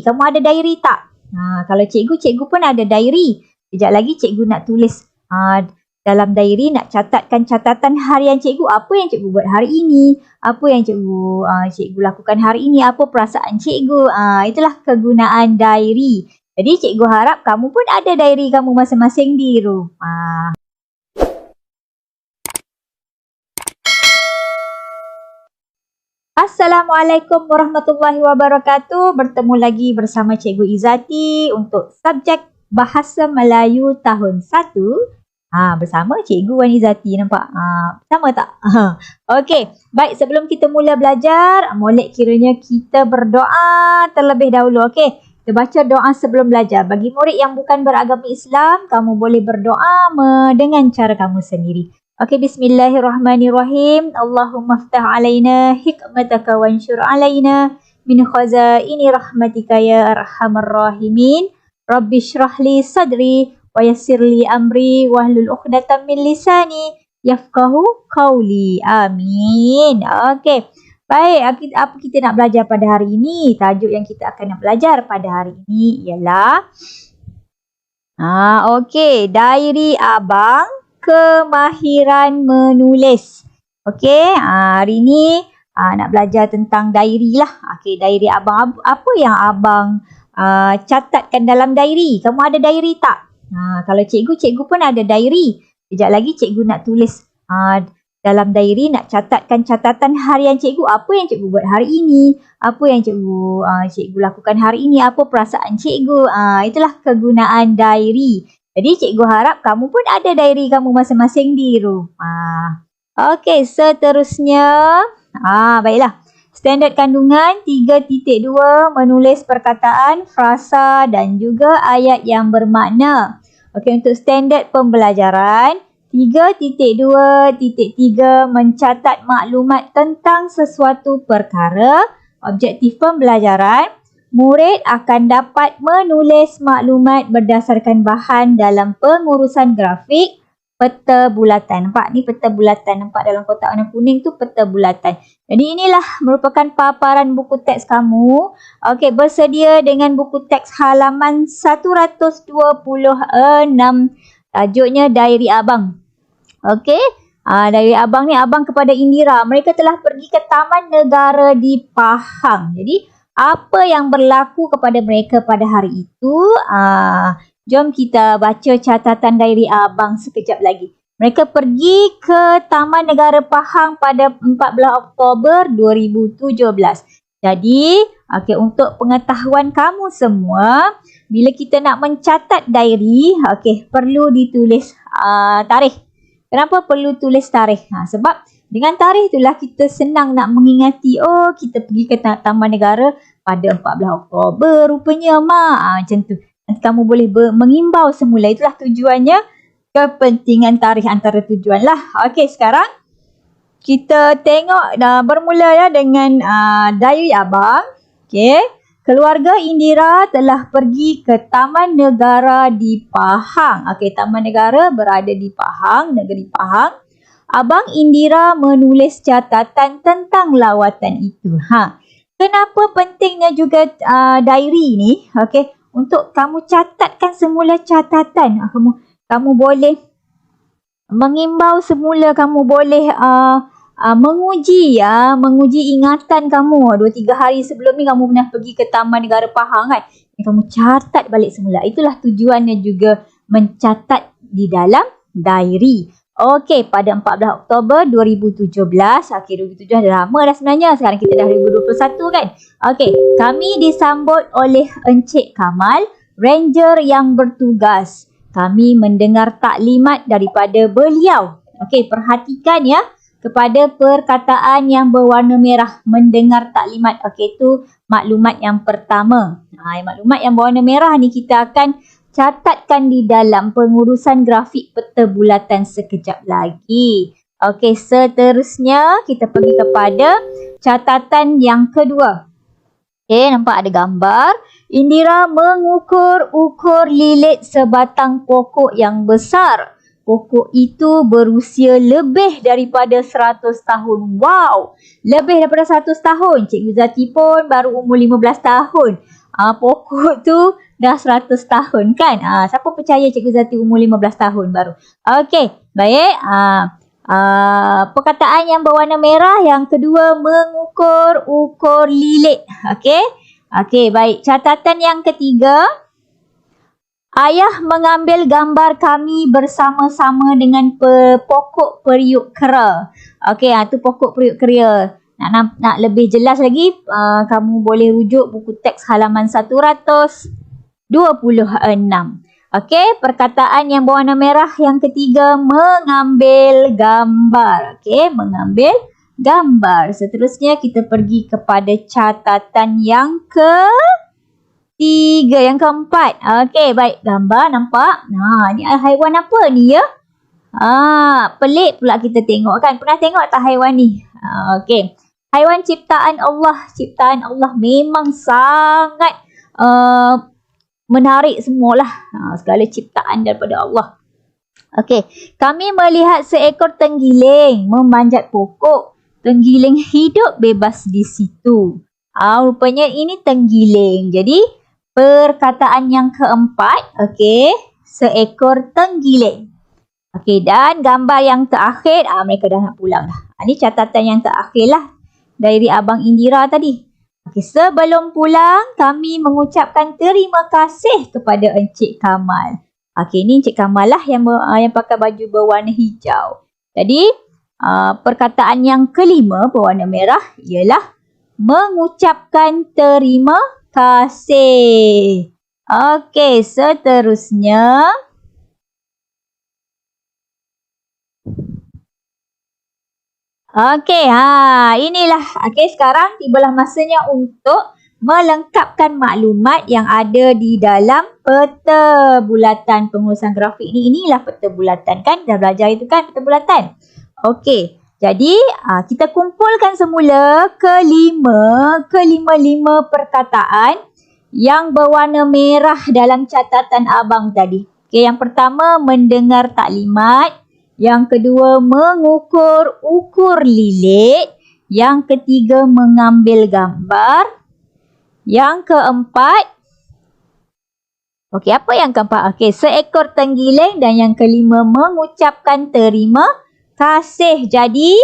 Kamu ada diary tak? Kalau cikgu pun ada diary. Sekejap lagi cikgu nak tulis dalam diary, nak catatkan catatan harian cikgu. Apa yang cikgu buat hari ini, apa yang cikgu lakukan hari ini, apa perasaan cikgu. Itulah kegunaan diary. Jadi cikgu harap kamu pun ada diary kamu masing-masing di rumah. Assalamualaikum warahmatullahi wabarakatuh. Bertemu lagi bersama Cikgu Izzati untuk subjek Bahasa Melayu tahun 1. Bersama Cikgu Wan Izzati, nampak? Sama tak? Okey, baik, sebelum kita mula belajar, molek kiranya kita berdoa terlebih dahulu. Okey, kita baca doa sebelum belajar. Bagi murid yang bukan beragama Islam, kamu boleh berdoa dengan cara kamu sendiri. Okey, bismillahirrahmanirrahim. Allahumma ftah alaina hikmataka wansyur alaina min khazaini rahmatika ya arhamar rahimin. Rabbi syrah li sadri wa yassir li amri wahlul uqdatam min lisani yafqahu qawli. Amin. Okey. Baik, apa kita nak belajar pada hari ini? Tajuk yang kita akan nak belajar pada hari ini ialah okey, diary abang, kemahiran menulis. Okey, hari ni nak belajar tentang diary lah. Okey, diary abang. Apa yang abang catatkan dalam diary? Kamu ada diary tak? Kalau cikgu pun ada diary. Sekejap lagi cikgu nak tulis dalam diary, nak catatkan catatan harian cikgu. Apa yang cikgu buat hari ini, apa yang cikgu lakukan hari ini, apa perasaan cikgu. Itulah kegunaan diary. Jadi cikgu harap kamu pun ada diary kamu masing-masing di rumah. Okey, seterusnya. Baiklah. Standard kandungan 3.2, menulis perkataan, frasa dan juga ayat yang bermakna. Okey, untuk standard pembelajaran 3.2.3, mencatat maklumat tentang sesuatu perkara. Objektif pembelajaran, murid akan dapat menulis maklumat berdasarkan bahan dalam pengurusan grafik peta bulatan. Nampak ni peta bulatan, nampak dalam kotak warna kuning tu peta bulatan. Jadi inilah merupakan paparan buku teks kamu. Okey, bersedia dengan buku teks halaman 126. Tajuknya Diary Abang. Okey, diary abang ni, abang kepada Indira. Mereka telah pergi ke Taman Negara di Pahang. Jadi apa yang berlaku kepada mereka pada hari itu? Jom kita baca catatan diary abang sekejap lagi. Mereka pergi ke Taman Negara Pahang pada 14 Oktober 2017. Jadi, untuk pengetahuan kamu semua, bila kita nak mencatat diary, perlu ditulis tarikh. Kenapa perlu tulis tarikh? Sebab dengan tarikh itulah kita senang nak mengingati, kita pergi ke Taman Negara pada 14 Oktober rupanya, Mak. Macam tu. Nanti kamu boleh mengimbau semula. Itulah tujuannya, kepentingan tarikh antara tujuan lah. Okey, sekarang kita tengok bermula dengan diary abang. Okey. Keluarga Indira telah pergi ke Taman Negara di Pahang. Okey, Taman Negara berada di Pahang, negeri Pahang. Abang Indira menulis catatan tentang lawatan itu. Kenapa pentingnya juga diary ni? Okey, untuk kamu catatkan semula catatan. Kamu boleh mengimbau semula, kamu boleh menguji ingatan kamu. 2-3 hari sebelum ni kamu pernah pergi ke Taman Negara Pahang kan? Kamu catat balik semula. Itulah tujuannya juga mencatat di dalam diary. Okey, pada 14 Oktober 2017. Okey, 2017 dah lama dah sebenarnya. Sekarang kita dah 2021 kan? Okey, kami disambut oleh Encik Kamal, ranger yang bertugas. Kami mendengar taklimat daripada beliau. Okey, perhatikan ya. Kepada perkataan yang berwarna merah, mendengar taklimat. Okey, itu maklumat yang pertama. Maklumat yang berwarna merah ni kita akan catatkan di dalam pengurusan grafik peta bulatan sekejap lagi. Okey, seterusnya kita pergi kepada catatan yang kedua. Okey, nampak ada gambar. Indira mengukur-ukur lilit sebatang pokok yang besar. Pokok itu berusia lebih daripada 100 tahun. Wow! Lebih daripada 100 tahun. Cikgu Zati pun baru umur 15 tahun. pokok tu dah 100 tahun kan. Siapa percaya Cikgu Zati umur 15 tahun baru. Okey, baik. Perkataan yang berwarna merah, yang kedua mengukur lilik. Okey, baik. Catatan yang ketiga, ayah mengambil gambar kami bersama-sama dengan pokok periuk kera. Okey, tu pokok periuk kera. Nak lebih jelas lagi, kamu boleh rujuk buku teks halaman 126. Okey, perkataan yang berwarna merah yang ketiga, mengambil gambar. Okey, mengambil gambar. Seterusnya kita pergi kepada catatan yang ketiga, yang keempat. Okey, baik, gambar nampak. Ni haiwan apa ni ya? Pelik pula kita tengok kan. Pernah tengok tak haiwan ni? Okey. Haiwan ciptaan Allah. Ciptaan Allah memang sangat menarik semualah. Segala ciptaan daripada Allah. Okey. Kami melihat seekor tenggiling memanjat pokok. Tenggiling hidup bebas di situ. Rupanya ini tenggiling. Jadi, perkataan yang keempat. Okey. Seekor tenggiling. Okey, dan gambar yang terakhir, mereka dah nak pulang dah. Ini catatan yang terakhir lah dari Abang Indira tadi. Okey, sebelum pulang, kami mengucapkan terima kasih kepada Encik Kamal. Okey, ini Encik Kamal lah yang pakai baju berwarna hijau. Jadi, perkataan yang kelima berwarna merah ialah mengucapkan terima kasih. Okey, seterusnya. Okey, inilah. Okey, sekarang tibalah masanya untuk melengkapkan maklumat yang ada di dalam peta bulatan pengurusan grafik ni. Inilah peta bulatan kan? Dah belajar itu kan peta bulatan? Okey, jadi kita kumpulkan semula kelima perkataan yang berwarna merah dalam catatan abang tadi. Okey, yang pertama mendengar taklimat. Yang kedua, mengukur lilik. Yang ketiga, mengambil gambar. Yang keempat, okey, apa yang keempat? Okey, seekor tenggiling. Dan yang kelima, mengucapkan terima kasih. Jadi,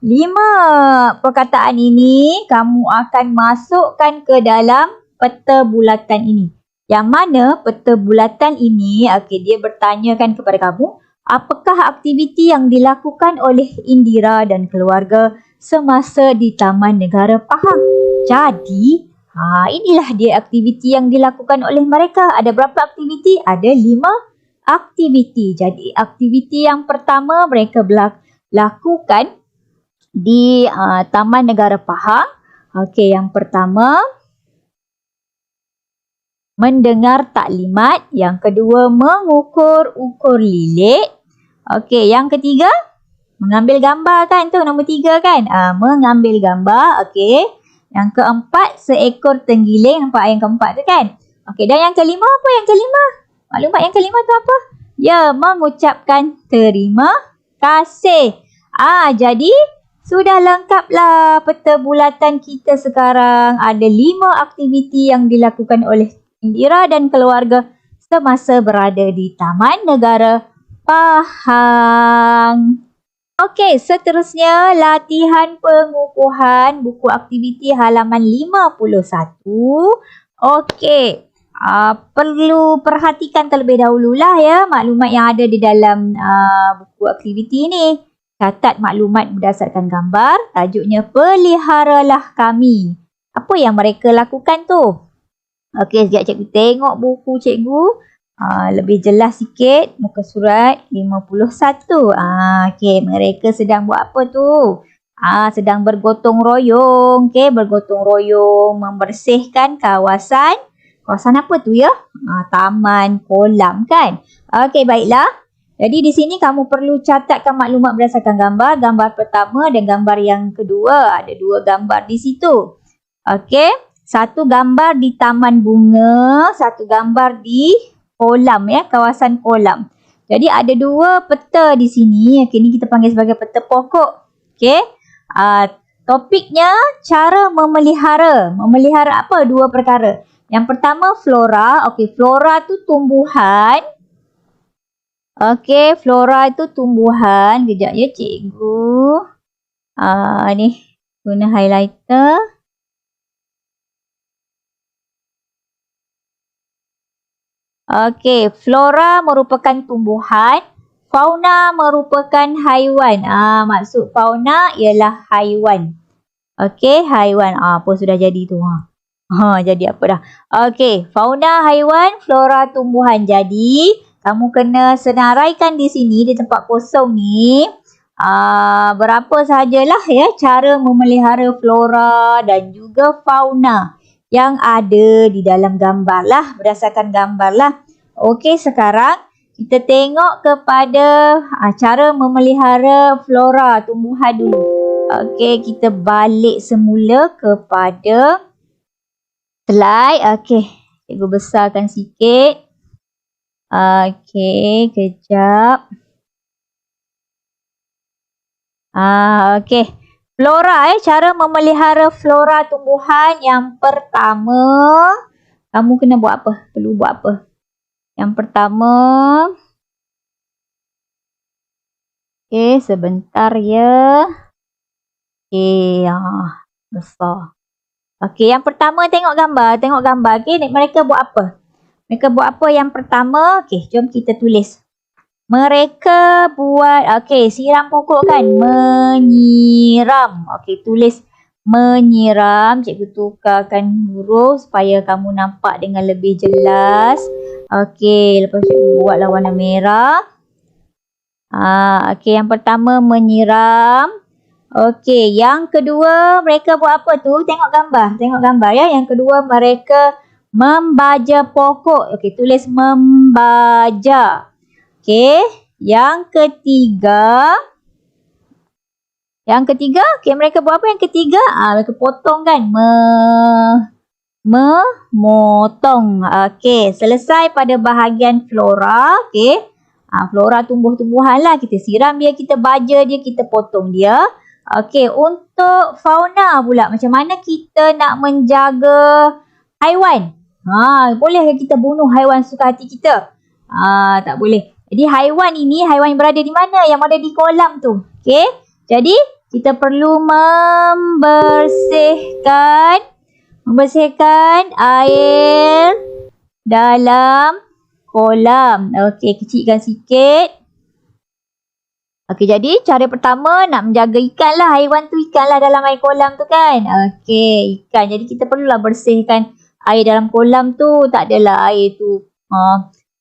5 perkataan ini kamu akan masukkan ke dalam peta bulatan ini. Yang mana peta bulatan ini, okey, dia bertanyakan kepada kamu, apakah aktiviti yang dilakukan oleh Indira dan keluarga semasa di Taman Negara Pahang? Jadi, inilah dia aktiviti yang dilakukan oleh mereka. Ada berapa aktiviti? Ada 5 aktiviti. Jadi, aktiviti yang pertama mereka lakukan di Taman Negara Pahang. Okey, yang pertama, mendengar taklimat. Yang kedua, mengukur lilik. Okey, yang ketiga, mengambil gambar kan? Tu nombor 3 kan? Mengambil gambar. Okey. Yang keempat, seekor tenggiling. Nampak yang keempat tu kan? Okey, dan yang kelima apa yang kelima? Maklumat yang kelima tu apa? Ya, mengucapkan terima kasih. Jadi, sudah lengkaplah peta bulatan kita sekarang. Ada 5 aktiviti yang dilakukan oleh Indira dan keluarga semasa berada di Taman Negara Pahang. Okey, seterusnya latihan pengukuhan buku aktiviti halaman 51. Okey, perlu perhatikan terlebih dahululah ya maklumat yang ada di dalam buku aktiviti ini. Catat maklumat berdasarkan gambar. Tajuknya peliharalah kami. Apa yang mereka lakukan tu? Okey, sekejap cikgu tengok buku cikgu. Lebih jelas sikit. Muka surat 51. Okey, mereka sedang buat apa tu? Sedang bergotong royong. Okey, bergotong royong membersihkan kawasan. Kawasan apa tu ya? Taman, kolam kan? Okey, baiklah. Jadi di sini kamu perlu catatkan maklumat berdasarkan gambar. Gambar pertama dan gambar yang kedua. Ada 2 gambar di situ. Okey. Satu gambar di taman bunga. Satu gambar di kolam ya. Kawasan kolam. Jadi ada 2 peta di sini. Okey, ini kita panggil sebagai peta pokok. Okey. Topiknya cara memelihara. Memelihara apa? 2 perkara. Yang pertama flora. Okey, flora tu tumbuhan. Okey, flora itu tumbuhan. Kejap ya cikgu. Ni guna highlighter. Okey, flora merupakan tumbuhan. Fauna merupakan haiwan. Maksud fauna ialah haiwan. Okey, haiwan. Apa sudah jadi tu? Jadi apa dah? Okey, fauna haiwan, flora tumbuhan. Jadi, kamu kena senaraikan di sini, di tempat kosong ni. Berapa sahajalah ya cara memelihara flora dan juga fauna yang ada di dalam gambar lah. Berdasarkan gambar lah. Okey, sekarang kita tengok kepada cara memelihara flora tumbuhan dulu. Okey, kita balik semula kepada slide. Okey, cikgu besarkan sikit. Okey, kejap. Okey. Flora cara memelihara flora tumbuhan yang pertama, kamu kena buat apa? Perlu buat apa? Yang pertama, okey, sebentar ya. Okey, besar. Okey, yang pertama tengok gambar. Okey, mereka buat apa? Mereka buat apa yang pertama? Okey, jom kita tulis. Mereka buat, okey, siram pokok kan? Menyiram. Okey, tulis menyiram. Cikgu tukarkan huruf supaya kamu nampak dengan lebih jelas. Okey, lepas cikgu buatlah warna merah. Okey, yang pertama menyiram. Okey, yang kedua mereka buat apa tu? Tengok gambar ya. Yang kedua mereka membaja pokok. Okey, tulis membaja. Okey, yang ketiga. Okey, mereka buat apa yang ketiga? Mereka potong kan? Memotong. Okey, selesai pada bahagian flora. Okey, flora tumbuh-tumbuhan lah. Kita siram dia, kita baja dia, kita potong dia. Okey, untuk fauna pula, macam mana kita nak menjaga haiwan? Boleh ke kita bunuh haiwan suka hati kita? Tak boleh. Jadi haiwan ini, haiwan yang berada di mana? Yang ada di kolam tu. Okey, jadi kita perlu membersihkan air dalam kolam. Okey, kecilkan sikit. Okey, jadi cara pertama nak menjaga ikan lah. Haiwan tu ikan lah dalam air kolam tu kan. Okey, ikan. Jadi kita perlulah bersihkan air dalam kolam tu. Tak adalah air tu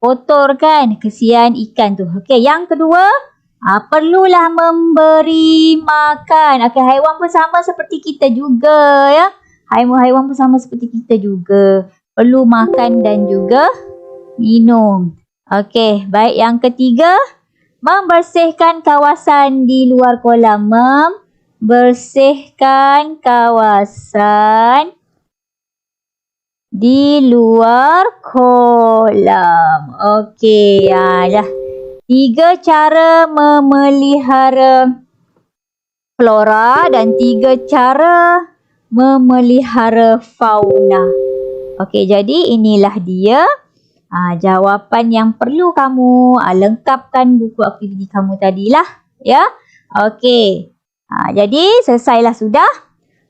kotor kan. Kesian ikan tu. Okey, yang kedua, perlulah memberi makan. Okey, haiwan pun sama seperti kita juga ya. Haiwan pun sama seperti kita juga. Perlu makan dan juga minum. Okey, baik, yang ketiga, membersihkan kawasan di luar kolam. Membersihkan kawasan di luar kolam. Okey, dah. 3 cara memelihara flora dan 3 cara memelihara fauna. Okey, jadi inilah dia jawapan yang perlu kamu lengkapkan buku aktiviti kamu tadilah ya. Okey. Jadi selesailah sudah.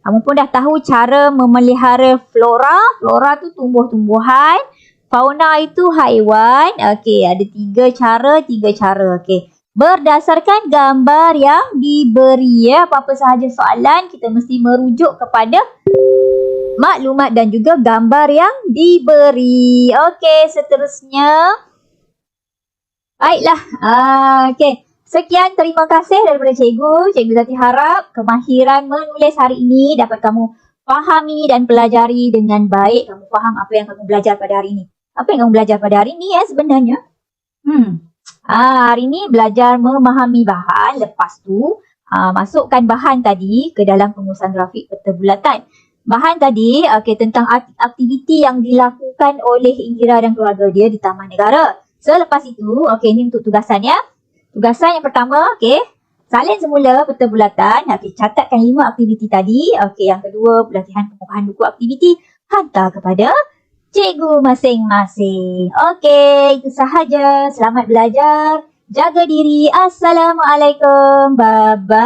Kamu pun dah tahu cara memelihara flora. Flora tu tumbuh-tumbuhan, fauna itu haiwan. Okey, ada 3 cara. Okey. Berdasarkan gambar yang diberi ya. Apa-apa sahaja soalan, kita mesti merujuk kepada maklumat dan juga gambar yang diberi. Okey, seterusnya. Baiklah. Okey. Sekian, terima kasih daripada cikgu. Cikgu Zati harap kemahiran menulis hari ini dapat kamu fahami dan pelajari dengan baik. Kamu faham apa yang kamu belajar pada hari ini. Apa yang kamu belajar pada hari ini ya sebenarnya? Hari ini belajar memahami bahan. Lepas tu, masukkan bahan tadi ke dalam pengurusan grafik peta bulatan. Bahan tadi tentang aktiviti yang dilakukan oleh Indira dan keluarga dia di Taman Negara. Selepas itu, ini untuk tugasan ya. Tugasan yang pertama, salin semula peta bulatan. Catatkan 5 aktiviti tadi. Yang kedua, pelatihan pengukuhan buku aktiviti. Hantar kepada cikgu masing-masing. Okey, itu sahaja. Selamat belajar. Jaga diri. Assalamualaikum. Bye-bye.